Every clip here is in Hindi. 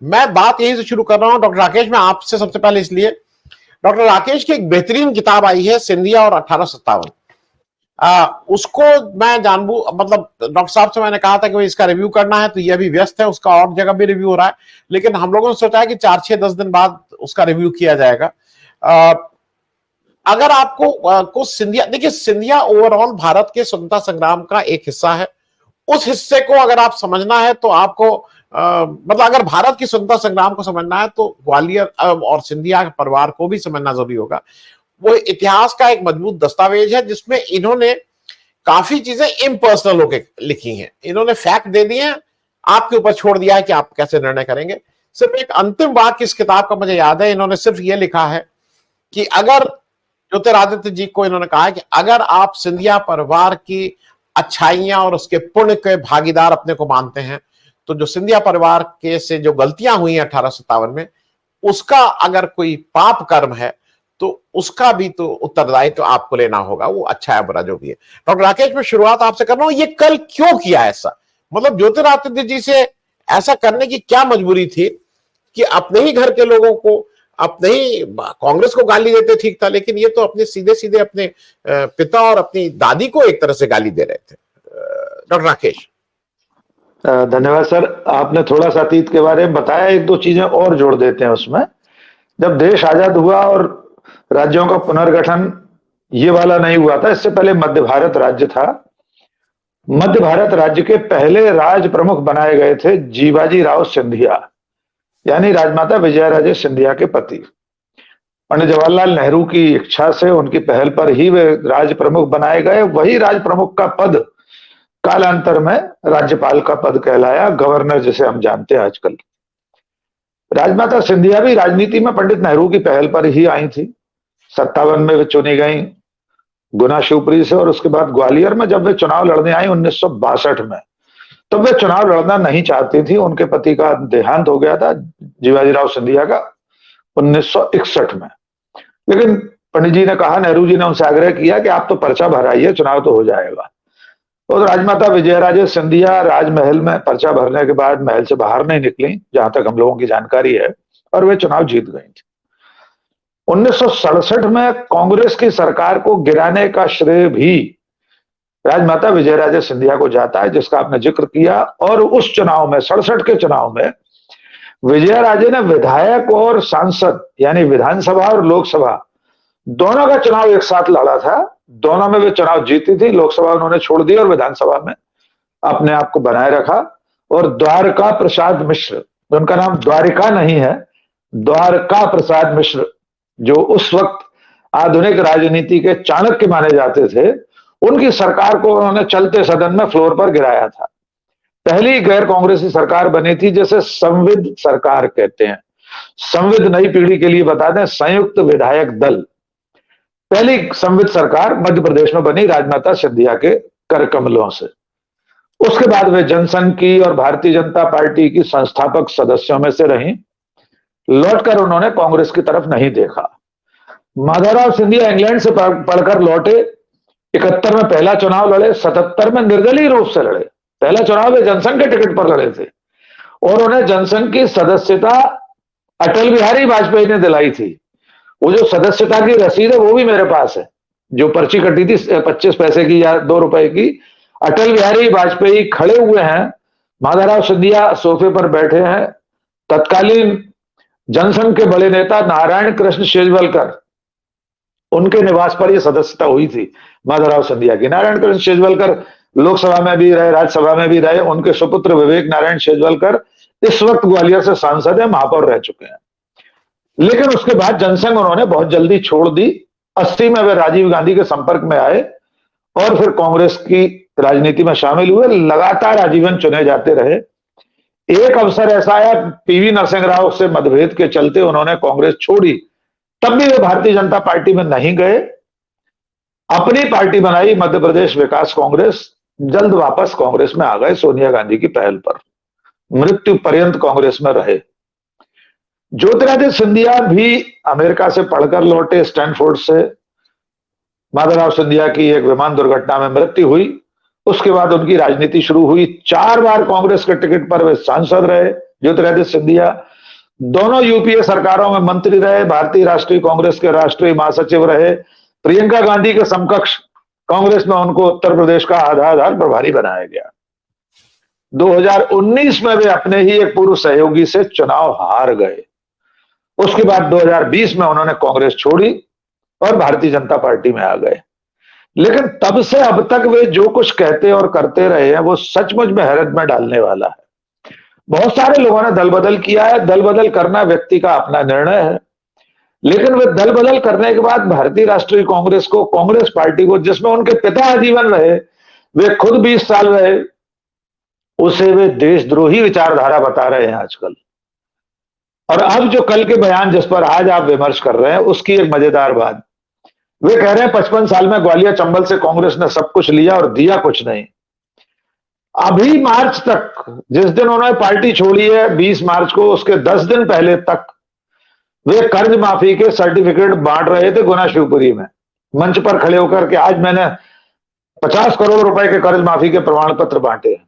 मैं बात यहीं से शुरू कर रहा हूं डॉक्टर राकेश, मैं आपसे सबसे पहले इसलिए, डॉक्टर राकेश की एक बेहतरीन किताब आई है सिंधिया और 1857। उसको मैं जानबूझ मतलब डॉक्टर साहब से मैंने कहा था कि इसका रिव्यू करना है, तो ये अभी व्यस्त है, उसका और जगह भी रिव्यू हो रहा है, लेकिन हम लोगों ने सोचा है कि 4-6-10 दिन बाद उसका रिव्यू किया जाएगा। अगर आपको कुछ सिंधिया, देखिए सिंधिया ओवरऑल भारत के स्वतंत्रता संग्राम का एक हिस्सा है। उस हिस्से को अगर आप समझना है तो आपको मतलब अगर भारत की स्वतंत्रता संग्राम को समझना है तो ग्वालियर और सिंधिया के परिवार को भी समझना जरूरी होगा। वो इतिहास का एक मजबूत दस्तावेज है जिसमें इन्होंने काफी चीजें इम्पर्सनल होकर लिखी हैं। इन्होंने फैक्ट दे दिए हैं, आपके ऊपर छोड़ दिया है कि आप कैसे निर्णय करेंगे। सिर्फ एक अंतिम वाक्य इस किताब का मुझे याद है, इन्होंने सिर्फ ये लिखा है कि अगर ज्योतिरादित्य जी को इन्होंने कहा है कि अगर आप सिंधिया परिवार की अच्छाइयां और उसके पुण्य के भागीदार अपने को मानते हैं, तो जो सिंधिया परिवार के से जो गलतियां हुई हैं 1857 में, उसका अगर कोई पाप कर्म है तो उसका भी तो उत्तरदायित्व तो आपको लेना होगा, वो अच्छा है बुरा जो भी है। डॉक्टर राकेश, मैं शुरुआत आपसे कर रहा हूं, ये कल क्यों किया ऐसा? मतलब ज्योतिरादित्य जी से ऐसा करने की क्या मजबूरी थी कि अपने ही घर के लोगों को, अपने ही कांग्रेस को गाली देते ठीक था, लेकिन ये तो अपने सीधे सीधे अपने पिता और अपनी दादी को एक तरह से गाली दे रहे थे। डॉक्टर राकेश। धन्यवाद सर, आपने थोड़ा सा अतीत के बारे में बताया, एक दो चीजें और जोड़ देते हैं उसमें। जब देश आजाद हुआ और राज्यों का पुनर्गठन ये वाला नहीं हुआ था, इससे पहले मध्य भारत राज्य था। मध्य भारत राज्य के पहले राज प्रमुख बनाए गए थे जीवाजी राव सिंधिया, यानी राजमाता विजयाराजे सिंधिया के पति। पंडित जवाहरलाल नेहरू की इच्छा से, उनकी पहल पर ही वे राज प्रमुख बनाए गए। वही राज प्रमुख का पद कालांतर में राज्यपाल का पद कहलाया, गवर्नर जिसे हम जानते हैं आजकल। राजमाता सिंधिया भी राजनीति में पंडित नेहरू की पहल पर ही आई थी। 57 में वे चुनी गई गुना शिवपुरी से, और उसके बाद ग्वालियर में जब वे चुनाव लड़ने आई 1962 में, तब वे चुनाव लड़ना नहीं चाहती थी। उनके पति का देहांत हो गया था, जीवाजीराव सिंधिया का, 1961 में। लेकिन पंडित जी ने कहा, नेहरू जी ने उनसे आग्रह किया कि आप तो पर्चा भराइए, चुनाव तो हो जाएगा। और राजमाता विजयाराजे सिंधिया राजमहल में पर्चा भरने के बाद महल से बाहर नहीं निकली, जहां तक हम लोगों की जानकारी है, और वे चुनाव जीत गई थी। 1967 में कांग्रेस की सरकार को गिराने का श्रेय भी राजमाता विजयाराजे सिंधिया को जाता है, जिसका आपने जिक्र किया। और उस चुनाव में, 67 के चुनाव में, विजयाराजे ने विधायक और सांसद यानी विधानसभा और लोकसभा दोनों का चुनाव एक साथ लड़ा था। दोनों में वे चुनाव जीती थी। लोकसभा उन्होंने छोड़ दी और विधानसभा में अपने आप को बनाए रखा। और द्वारका प्रसाद मिश्र, उनका नाम द्वारिका नहीं है, द्वारका प्रसाद मिश्र, जो उस वक्त आधुनिक राजनीति के चाणक्य माने जाते थे, उनकी सरकार को उन्होंने चलते सदन में फ्लोर पर गिराया था। पहली गैर कांग्रेसी सरकार बनी थी, जैसे संविद सरकार कहते हैं। संविद नई पीढ़ी के लिए बता दें, संयुक्त विधायक दल। पहली संविद सरकार मध्य प्रदेश में बनी राजमाता सिंधिया के कर कमलों से। उसके बाद वे जनसंघ की और भारतीय जनता पार्टी की संस्थापक सदस्यों में से रहीं। लौटकर उन्होंने कांग्रेस की तरफ नहीं देखा। माधवराव सिंधिया इंग्लैंड से पढ़कर लौटे, 71 में पहला चुनाव लड़े, 77 में निर्दलीय रूप से लड़े। पहला चुनाव वे जनसंघ के टिकट पर लड़े थे, और उन्हें जनसंघ की सदस्यता अटल बिहारी वाजपेयी ने दिलाई थी। वो जो सदस्यता की रसीद है वो भी मेरे पास है, जो पर्ची कटी थी 25 पैसे की या 2 रुपए की। अटल बिहारी वाजपेयी खड़े हुए हैं, माधवराव सिंधिया सोफे पर बैठे हैं। तत्कालीन जनसंघ के बड़े नेता नारायण कृष्ण शेजवलकर, उनके निवास पर यह सदस्यता हुई थी माधवराव सिंधिया की। नारायण कृष्ण शेजवलकर लोकसभा में भी रहे, राज्यसभा में भी रहे। उनके सुपुत्र विवेक नारायण शेजवलकर इस वक्त ग्वालियर से सांसद है, महापौर रह चुके हैं। लेकिन उसके बाद जनसंघ उन्होंने बहुत जल्दी छोड़ दी। 80 में वे राजीव गांधी के संपर्क में आए और फिर कांग्रेस की राजनीति में शामिल हुए। लगातार आजीवन चुने जाते रहे। एक अवसर ऐसा आया, पीवी नरसिंह राव से मतभेद के चलते उन्होंने कांग्रेस छोड़ी, तब भी वे भारतीय जनता पार्टी में नहीं गए। अपनी पार्टी बनाई, मध्य प्रदेश विकास कांग्रेस। जल्द वापस कांग्रेस में आ गए सोनिया गांधी की पहल पर। मृत्यु पर्यंत कांग्रेस में रहे। ज्योतिरादित्य सिंधिया भी अमेरिका से पढ़कर लौटे, स्टैनफोर्ड से। माधवराव सिंधिया की एक विमान दुर्घटना में मृत्यु हुई। उसके बाद उनकी राजनीति शुरू हुई। 4 बार कांग्रेस के टिकट पर वे सांसद रहे, ज्योतिरादित्य सिंधिया दोनों यूपीए सरकारों में मंत्री रहे, भारतीय राष्ट्रीय कांग्रेस के राष्ट्रीय महासचिव रहे, प्रियंका गांधी के समकक्ष कांग्रेस में उनको उत्तर प्रदेश का आधार प्रभारी बनाया गया। 2019 में वे अपने ही एक पूर्व सहयोगी से चुनाव हार गए। उसके बाद 2020 में उन्होंने कांग्रेस छोड़ी और भारतीय जनता पार्टी में आ गए। लेकिन तब से अब तक वे जो कुछ कहते और करते रहे हैं वो सचमुच में हैरत में डालने वाला है। बहुत सारे लोगों ने दल बदल किया है, दल बदल करना व्यक्ति का अपना निर्णय है, लेकिन वे दल बदल करने के बाद भारतीय राष्ट्रीय कांग्रेस को, कांग्रेस पार्टी को, जिसमें उनके पिता आजीवन रहे, वे खुद 20 साल रहे, उसे वे देशद्रोही विचारधारा बता रहे हैं आजकल। और अब जो कल के बयान जिस पर आज आप विमर्श कर रहे हैं, उसकी एक मजेदार बात, वे कह रहे हैं 55 साल में ग्वालियर चंबल से कांग्रेस ने सब कुछ लिया और दिया कुछ नहीं। अभी मार्च तक, जिस दिन उन्होंने पार्टी छोड़ी है 20 मार्च को, उसके 10 दिन पहले तक वे कर्ज माफी के सर्टिफिकेट बांट रहे थे गुना शिवपुरी में, मंच पर खड़े होकर के आज मैंने 50 करोड़ रुपए के कर्ज माफी के प्रमाण पत्र बांटे।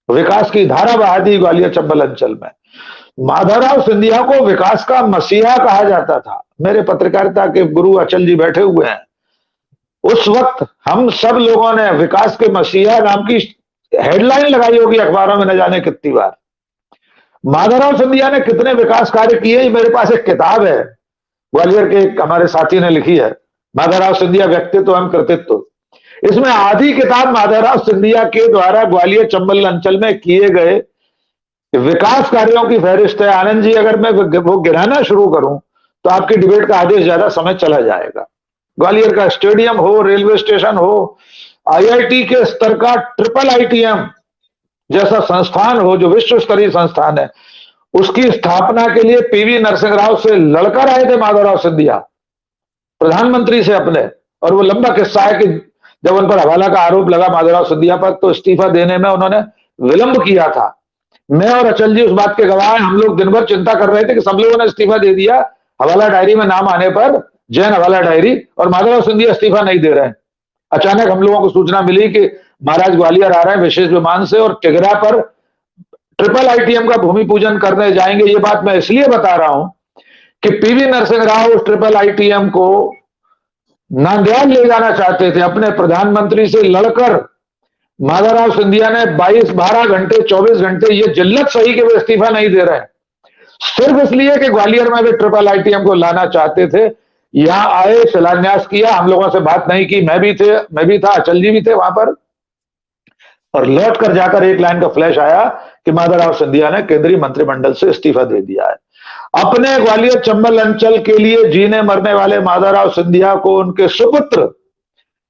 विकास की धारा बहा दी ग्वालियर चंबल अंचल में। माधवराव सिंधिया को विकास का मसीहा कहा जाता था। मेरे पत्रकारिता के गुरु अचल जी बैठे हुए हैं। उस वक्त हम सब लोगों ने विकास के मसीहा नाम की हेडलाइन लगाई होगी अखबारों में, न जाने कितनी बार। माधवराव सिंधिया ने कितने विकास कार्य किए, मेरे पास एक किताब है, ग्वालियर के हमारे साथी ने लिखी है, माधवराव सिंधिया व्यक्तित्व एवं कृतित्व। इसमें आधी किताब माधवराव सिंधिया के द्वारा ग्वालियर चंबल अंचल में किए गए विकास कार्यों की फहरिस्त है। आनंद जी, अगर मैं वो गिनाना शुरू करूं तो आपकी डिबेट का आधे से ज्यादा समय चला जाएगा। ग्वालियर का स्टेडियम हो, रेलवे स्टेशन हो, आईआईटी के स्तर का ट्रिपल आईटीएम जैसा संस्थान हो जो विश्व स्तरीय संस्थान है, उसकी स्थापना के लिए पीवी नरसिंह राव से लड़कर आए थे माधवराव सिंधिया, प्रधानमंत्री से अपने। और वो लंबा किस्सा है कि जब उन पर हवाला का आरोप लगा माधवराव सिंधिया पर, तो इस्तीफा देने में उन्होंने विलंब किया था। मैं और अचल जी उस बात के गवाह हैं। हम लोग दिन भर चिंता कर रहे थे कि सब लोगों ने इस्तीफा दे दिया हवाला डायरी में नाम आने पर, जैन हवाला डायरी, और माधवराव सिंधिया इस्तीफा नहीं दे रहे हैं। अचानक हम लोगों को सूचना मिली कि महाराज ग्वालियर आ रहे हैं विशेष विमान से और टिगरा पर ट्रिपल आईटीएम का भूमि पूजन करने जाएंगे। ये बात मैं इसलिए बता रहा हूं कि पीवी नरसिंह राव उस ट्रिपल आईटीएम को नांदेड़ ले जाना चाहते थे अपने प्रधानमंत्री से लड़कर। माधवराव सिंधिया ने 12 घंटे 24 घंटे ये जिल्लत सही कि वे इस्तीफा नहीं दे रहे हैं, सिर्फ इसलिए कि ग्वालियर में वे ट्रिपल आईटीएम को लाना चाहते थे। यहां आए, शिलान्यास किया, हम लोगों से बात नहीं की, मैं भी था, अचल जी भी थे वहां पर, और लौट कर जाकर एक लाइन का फ्लैश आया कि माधवराव सिंधिया ने केंद्रीय मंत्रिमंडल से इस्तीफा दे दिया है। अपने ग्वालियर चंबल अंचल के लिए जीने मरने वाले माधवराव सिंधिया को उनके सुपुत्र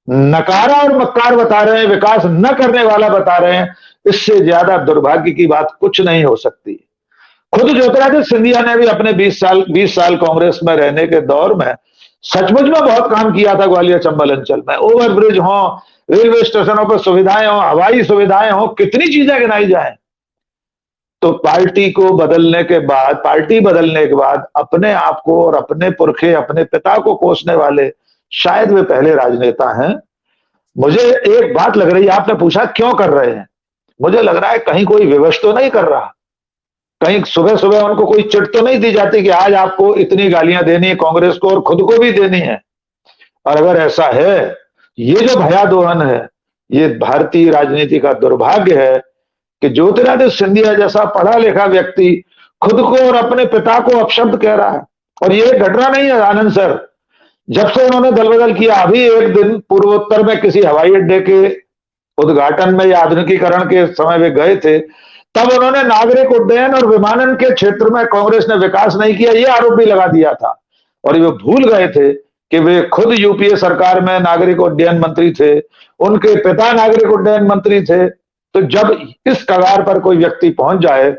नकारा और मक्कार बता रहे हैं, विकास न करने वाला बता रहे हैं। इससे ज्यादा दुर्भाग्य की बात कुछ नहीं हो सकती। खुद ज्योतिरादित्य सिंधिया ने भी अपने 20 साल कांग्रेस में रहने के दौर में सचमुच में बहुत काम किया था ग्वालियर चंबल अंचल में। ओवरब्रिज हो, रेलवे स्टेशनों पर सुविधाएं हो, हवाई सुविधाएं हो, कितनी चीजें गिनाई जाए। तो पार्टी बदलने के बाद अपने आप को और अपने पुरखे, अपने पिता को कोसने वाले शायद वे पहले राजनेता हैं। मुझे एक बात लग रही है, आपने पूछा क्यों कर रहे हैं, मुझे लग रहा है कहीं कोई विवश तो नहीं कर रहा, कहीं सुबह सुबह उनको कोई चिट तो नहीं दी जाती कि आज आपको इतनी गालियां देनी है कांग्रेस को और खुद को भी देनी है। और अगर ऐसा है, ये जो भयादोहन है, ये भारतीय राजनीति का दुर्भाग्य है कि ज्योतिरादित्य सिंधिया जैसा पढ़ा लिखा व्यक्ति खुद को और अपने पिता को अपशब्द कह रहा है। और ये घटना नहीं है आनंद सर, जब से उन्होंने दल बदल किया, अभी एक दिन पूर्वोत्तर में किसी हवाई अड्डे के उद्घाटन में या आधुनिकीकरण के समय वे गए थे, तब उन्होंने नागरिक उड्डयन और विमानन के क्षेत्र में कांग्रेस ने विकास नहीं किया, ये आरोप भी लगा दिया था। और वे भूल गए थे कि वे खुद यूपीए सरकार में नागरिक उड्डयन मंत्री थे, उनके पिता नागरिक उड्डयन मंत्री थे। तो जब इस कगार पर कोई व्यक्ति पहुंच जाए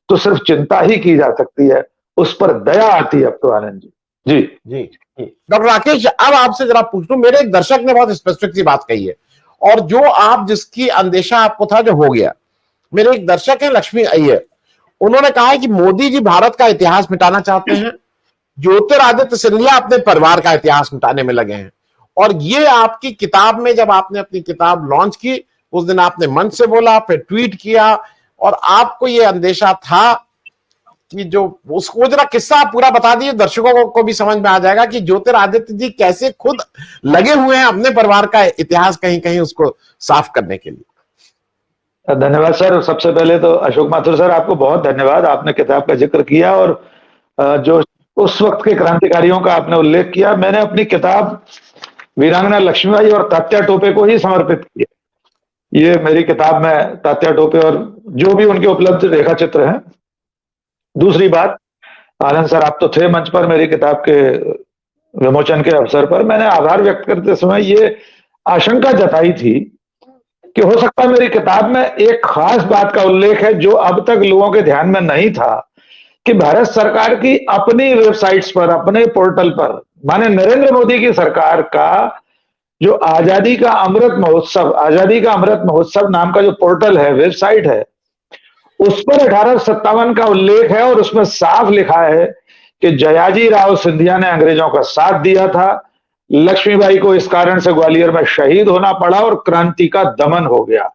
तो सिर्फ चिंता ही की जा सकती है, उस पर दया आती है। अब तो आनंद जी जी डॉक्टर राकेश, अब आपसे जरा पूछ लूं, मेरे एक दर्शक ने बहुत स्पेसिफिक सी बात कही है, और जो आप जिसकी अंदेशा आपको था जो हो गया। मेरे एक दर्शक है लक्ष्मी अय्यर, उन्होंने कहा है कि मोदी जी भारत का इतिहास मिटाना चाहते हैं, ज्योतिरादित्य सिंधिया अपने परिवार का इतिहास मिटाने में लगे हैं। और ये आपकी किताब में, जब आपने अपनी किताब लॉन्च की, उस दिन आपने मंच से बोला, फिर ट्वीट किया, और आपको ये अंदेशा था कि जो उसको जरा किस्सा आप पूरा बता दीजिए, दर्शकों को भी समझ में आ जाएगा कि ज्योतिरादित्य जी कैसे खुद लगे हुए हैं अपने परिवार का इतिहास कहीं कहीं उसको साफ करने के लिए। धन्यवाद सर। सबसे पहले तो अशोक माथुर सर, आपको बहुत धन्यवाद। आपने किताब का जिक्र किया और जो उस वक्त के क्रांतिकारियों का आपने उल्लेख किया। मैंने अपनी किताब वीरांगना लक्ष्मीबाई और तात्या टोपे को ही समर्पित किया। ये मेरी किताब में तात्या टोपे और जो भी उनके उपलब्ध रेखा चित्र हैं। दूसरी बात, आनंद सर आप तो थे मंच पर मेरी किताब के विमोचन के अवसर पर। मैंने आभार व्यक्त करते समय ये आशंका जताई थी कि हो सकता है मेरी किताब में एक खास बात का उल्लेख है जो अब तक लोगों के ध्यान में नहीं था, कि भारत सरकार की अपनी वेबसाइट्स पर, अपने पोर्टल पर, माने नरेंद्र मोदी की सरकार का जो आजादी का अमृत महोत्सव नाम का जो पोर्टल है, वेबसाइट है, उस पर 1857 का उल्लेख है और उसमें साफ लिखा है कि जयाजी राव सिंधिया ने अंग्रेजों का साथ दिया था, लक्ष्मीबाई को इस कारण से ग्वालियर में शहीद होना पड़ा और क्रांति का दमन हो गया।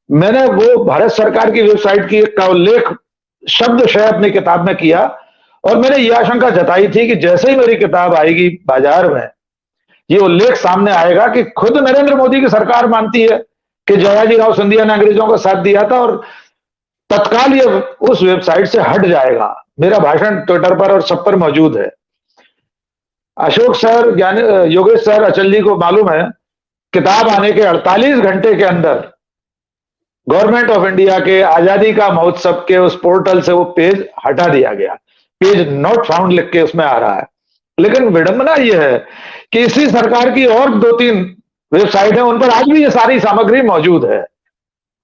मैंने वो भारत सरकार की वेबसाइट की का उल्लेख शब्दशः अपनी किताब में किया और मैंने यह आशंका जताई थी कि जैसे ही मेरी किताब आएगी बाजार में, ये उल्लेख सामने आएगा कि खुद नरेंद्र मोदी की सरकार मानती है कि जयाजी राव सिंधिया ने अंग्रेजों का साथ दिया था, और तत्काल ये उस वेबसाइट से हट जाएगा। मेरा भाषण ट्विटर पर और सब पर मौजूद है। अशोक सर, योगेश सर, अचल जी को मालूम है, किताब आने के 48 घंटे के अंदर गवर्नमेंट ऑफ इंडिया के आजादी का महोत्सव के उस पोर्टल से वो पेज हटा दिया गया। पेज नॉट फाउंड लिख के उसमें आ रहा है। लेकिन विडंबना यह है कि इसी सरकार की और 2-3 वेबसाइट है, उन पर आज भी ये सारी सामग्री मौजूद है।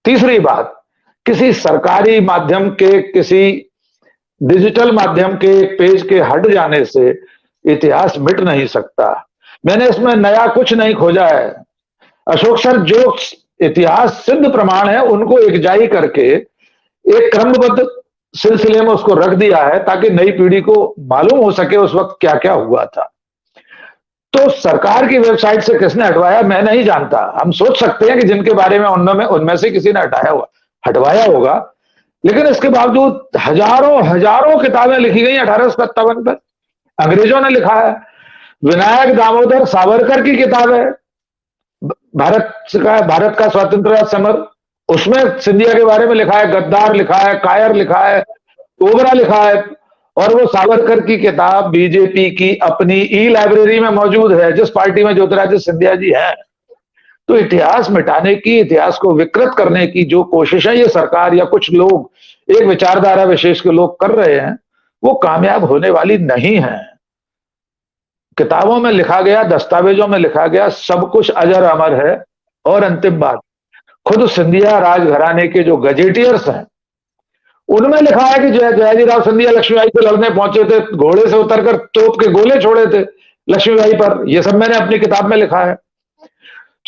तीसरी बात, किसी सरकारी माध्यम के, किसी डिजिटल माध्यम के पेज के हट जाने से इतिहास मिट नहीं सकता। मैंने इसमें नया कुछ नहीं खोजा है। अशोक सर, जो इतिहास सिद्ध प्रमाण है उनको एकजाई करके एक क्रमबद्ध सिलसिले में उसको रख दिया है ताकि नई पीढ़ी को मालूम हो सके उस वक्त क्या क्या हुआ था। तो सरकार की वेबसाइट से किसने हटवाया मैं नहीं जानता। हम सोच सकते हैं कि जिनके बारे में उनमें से किसी ने हटवाया होगा, लेकिन इसके बावजूद हजारों किताबें लिखी गई 1857 पर। अंग्रेजों ने लिखा है, विनायक दामोदर सावरकर की किताब है भारत का स्वतंत्रता समर, उसमें सिंधिया के बारे में लिखा है, गद्दार लिखा है, कायर लिखा है, ओबरा लिखा है। और वो सावरकर की किताब बीजेपी की अपनी ई लाइब्रेरी में मौजूद है, जिस पार्टी में ज्योतिरादित्य सिंधिया जी हैं। तो इतिहास मिटाने की, इतिहास को विकृत करने की जो कोशिशें ये सरकार या कुछ लोग, एक विचारधारा विशेष के लोग कर रहे हैं, वो कामयाब होने वाली नहीं है। किताबों में लिखा गया, दस्तावेजों में लिखा गया सब कुछ अजर अमर है। और अंतिम बात, खुद सिंधिया राजघराने के जो गजेटियर्स हैं उनमें लिखा है कि जयाजी राव सिंधिया लक्ष्मीबाई से लड़ने पहुंचे थे, घोड़े से उतरकर तोप के गोले छोड़े थे लक्ष्मीबाई पर। यह सब मैंने अपनी किताब में लिखा है।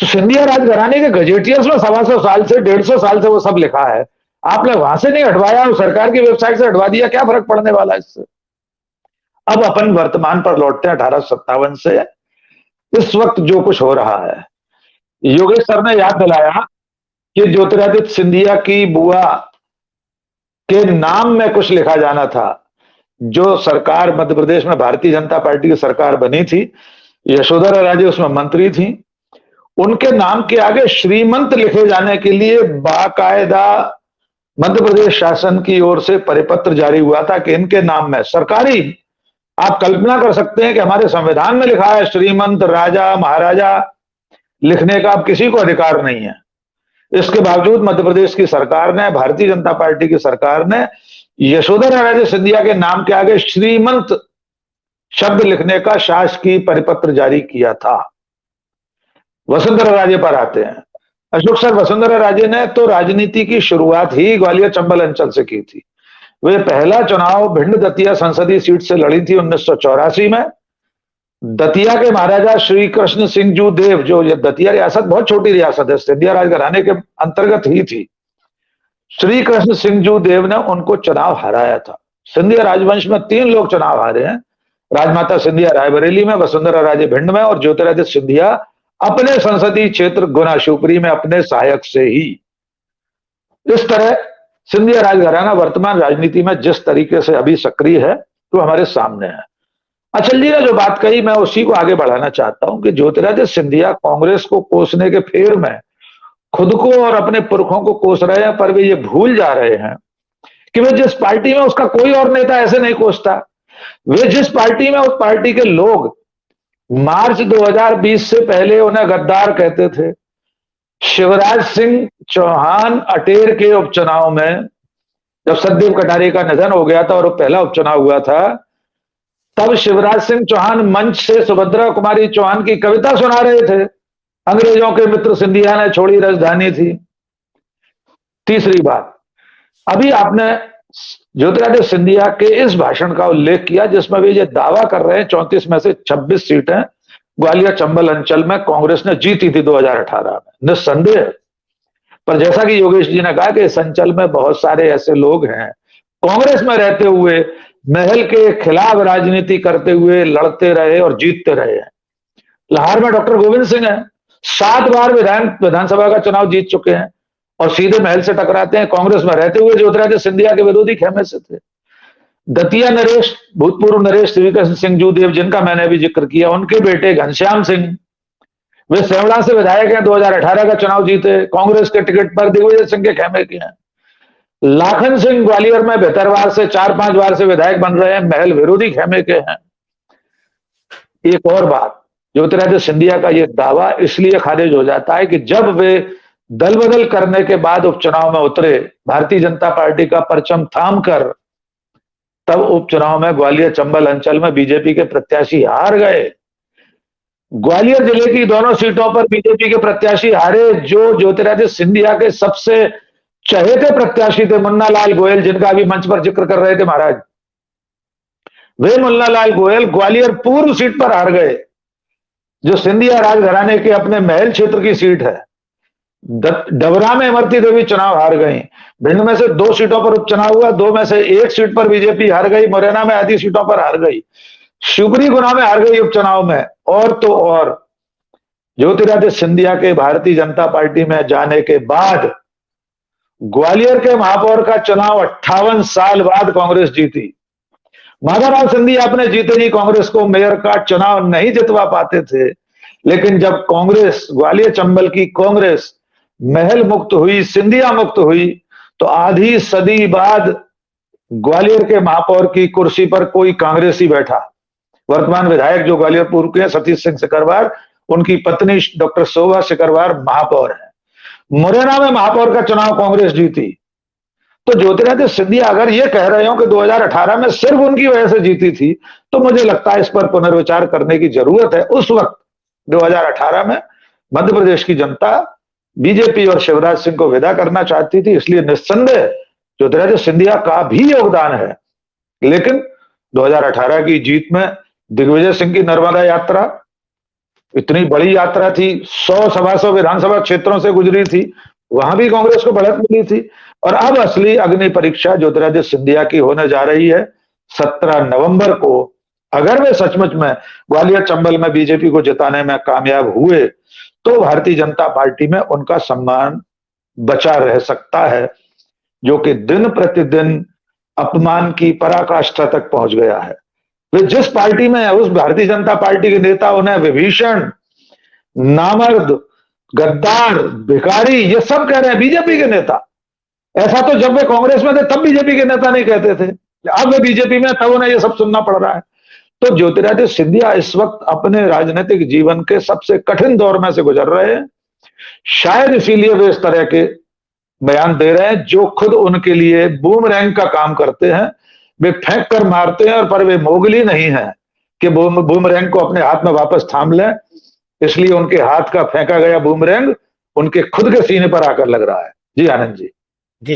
तो सिंधिया राजघराने के गजेटियर्स में 125 साल से 150 साल से वो सब लिखा है। आपने वहां से नहीं हटवाया, सरकार की वेबसाइट से हटवा दिया, क्या फर्क पड़ने वाला है इससे। अब अपन वर्तमान पर लौटते हैं 1857 से। इस वक्त जो कुछ हो रहा है, योगेश सर ने याद दिलाया कि ज्योतिरादित्य सिंधिया की बुआ के नाम में कुछ लिखा जाना था। जो सरकार मध्य प्रदेश में भारतीय जनता पार्टी की सरकार बनी थी, यशोधरा राजे उसमें मंत्री थी, उनके नाम के आगे श्रीमंत लिखे जाने के लिए बाकायदा मध्य प्रदेश शासन की ओर से परिपत्र जारी हुआ था कि इनके नाम में सरकारी, आप कल्पना कर सकते हैं कि हमारे संविधान में लिखा है श्रीमंत, राजा, महाराजा लिखने का अब किसी को अधिकार नहीं है। इसके बावजूद मध्य प्रदेश की सरकार ने, भारतीय जनता पार्टी की सरकार ने यशोधरा राजे सिंधिया के नाम के आगे श्रीमंत शब्द लिखने का शासकीय परिपत्र जारी किया था। वसुंधरा राजे पर आते हैं। अशोक सर, वसुंधरा राजे ने तो राजनीति की शुरुआत ही ग्वालियर चंबल अंचल से की थी। वे पहला चुनाव भिंड दतिया संसदीय सीट से लड़ी थी 1984 में। दतिया के महाराजा श्री कृष्ण सिंह जू देव, जो ये दतिया रियासत बहुत छोटी रियासत है, सिंधिया राजघराने के अंतर्गत ही थी, श्री कृष्ण सिंह जू देव ने उनको चुनाव हराया था। सिंधिया राजवंश में 3 लोग चुनाव हारे हैं, राजमाता सिंधिया रायबरेली में, वसुंधरा राजे भिंड में और ज्योतिरादित्य सिंधिया अपने संसदीय क्षेत्र गुना शिवपुरी में अपने सहायक से ही। इस तरह सिंधिया राजघराना वर्तमान राजनीति में जिस तरीके से अभी सक्रिय है तो हमारे सामने है। अचल जी ने जो बात कही मैं उसी को आगे बढ़ाना चाहता हूं कि ज्योतिरादित्य सिंधिया कांग्रेस को कोसने के फेर में खुद को और अपने पुरखों को कोस रहे हैं, पर वे ये भूल जा रहे हैं कि वे जिस पार्टी में उसका कोई और नेता ऐसे नहीं कोसता। वे जिस पार्टी में उस पार्टी के लोग मार्च 2020 से पहले उन्हें गद्दार कहते थे। शिवराज सिंह चौहान अटेर के उपचुनाव में जब सतदेव कटारिया का निधन हो गया था और पहला उपचुनाव हुआ था, तब शिवराज सिंह चौहान मंच से सुभद्रा कुमारी चौहान की कविता सुना रहे थे, अंग्रेजों के मित्र सिंधिया ने छोड़ी राजधानी थी। तीसरी बात, अभी आपने ज्योतिरादित्य सिंधिया के इस भाषण का उल्लेख किया जिसमें वे ये दावा कर रहे हैं 34 में से 26 सीटें ग्वालियर चंबल अंचल में कांग्रेस ने जीती थी 2018 में, निस्संदेह। पर जैसा कि योगेश जी ने कहा कि इस अंचल में बहुत सारे ऐसे लोग हैं कांग्रेस में रहते हुए महल के खिलाफ राजनीति करते हुए लड़ते रहे और जीतते रहे हैं। लाहौर में डॉक्टर गोविंद सिंह है, 7 बार विधानसभा का चुनाव जीत चुके हैं और सीधे महल से टकराते हैं। कांग्रेस में रहते हुए ज्योतिरादित्य सिंधिया के विरोधी खेमे से थे। दतिया नरेश, भूतपूर्व नरेश श्रीकृष्ण सिंह जूदेव, जिनका मैंने अभी जिक्र किया, उनके बेटे घनश्याम सिंह, वे सेवड़ा से विधायक हैं, 2018 का चुनाव जीते कांग्रेस के टिकट पर, दिग्विजय सिंह के खेमे के हैं। लाखन सिंह ग्वालियर में 72 बार से 4-5 बार से विधायक बन रहे हैं, महल विरोधी खेमे के हैं। एक और बात, ज्योतिरादित्य सिंधिया का यह दावा इसलिए खारिज हो जाता है कि जब वे दल बदल करने के बाद उपचुनाव में उतरे, भारतीय जनता पार्टी का परचम थाम कर, तब उपचुनाव में ग्वालियर चंबल अंचल में बीजेपी के प्रत्याशी हार गए। ग्वालियर जिले की दोनों सीटों पर बीजेपी के प्रत्याशी हारे। जो ज्योतिरादित्य सिंधिया के सबसे चहेते प्रत्याशी थे, मुन्ना लाल गोयल, जिनका अभी मंच पर जिक्र कर रहे थे महाराज, वे मुन्ना लाल गोयल ग्वालियर पूर्व सीट पर हार गए, जो सिंधिया राजघराने के अपने महल क्षेत्र की सीट है। डबरा में इमरती देवी चुनाव हार गई। भिंड में से 2 सीटों पर उपचुनाव हुआ, 2 में से 1 सीट पर बीजेपी हार गई। मुरैना में आधी सीटों पर हार गई। शिवपुरी गुना में हार गई उपचुनाव में। और तो और ज्योतिरादित्य सिंधिया के भारतीय जनता पार्टी में जाने के बाद ग्वालियर के महापौर का चुनाव 58 साल बाद कांग्रेस जीती। माधवराव सिंधिया अपने जीते ही कांग्रेस को मेयर का चुनाव नहीं जितवा पाते थे, लेकिन जब कांग्रेस, ग्वालियर चंबल की कांग्रेस महल मुक्त हुई, सिंधिया मुक्त हुई, तो आधी सदी बाद ग्वालियर के महापौर की कुर्सी पर कोई कांग्रेसी बैठा। वर्तमान विधायक जो ग्वालियर पूर्व के सतीश सिंह सिकरवार, उनकी पत्नी डॉक्टर शोभा सिकरवार महापौर है। मुरैना में महापौर का चुनाव कांग्रेस जीती। तो ज्योतिरादित्य सिंधिया अगर ये कह रहे हो कि 2018 में सिर्फ उनकी वजह से जीती थी, तो मुझे लगता है इस पर पुनर्विचार करने की जरूरत है। उस वक्त 2018 में मध्य प्रदेश की जनता बीजेपी और शिवराज सिंह को विदा करना चाहती थी, इसलिए निस्संदेह ज्योतिरादित्य सिंधिया का भी योगदान है। लेकिन 2018 की जीत में दिग्विजय सिंह की नर्मदा यात्रा इतनी बड़ी यात्रा थी, 100 विधानसभा क्षेत्रों से गुजरी थी, वहां भी कांग्रेस को बढ़त मिली थी। और अब असली अग्नि परीक्षा ज्योतिरादित्य सिंधिया की होने जा रही है 17 नवंबर को। अगर वे सचमुच में ग्वालियर चंबल में बीजेपी को जिताने में कामयाब हुए, तो भारतीय जनता पार्टी में उनका सम्मान बचा रह सकता है, जो कि दिन प्रतिदिन अपमान की पराकाष्ठा तक पहुंच गया है। वे जिस पार्टी में है, उस भारतीय जनता पार्टी के नेता उन्हें विभीषण, नामर्द, गद्दार, भिखारी, ये सब कह रहे हैं, बीजेपी के नेता। ऐसा तो जब वे कांग्रेस में थे तब बीजेपी के नेता नहीं कहते थे, अब वे बीजेपी में, तब उन्हें ये सब सुनना पड़ रहा है। तो ज्योतिरादित्य सिंधिया इस वक्त अपने राजनीतिक जीवन के सबसे कठिन दौर में से गुजर रहे हैं। शायद इसीलिए वे इस तरह के बयान दे रहे हैं जो खुद उनके लिए बूमरैंग का काम करते हैं। वे फेंक कर मारते हैं, और पर वे मोगली नहीं है कि बूमरैंग को अपने हाथ में वापस थाम लें। इसलिए उनके हाथ का फेंका गया बूमरैंग उनके खुद के सीने पर आकर लग रहा है। जी आनंद जी। जी।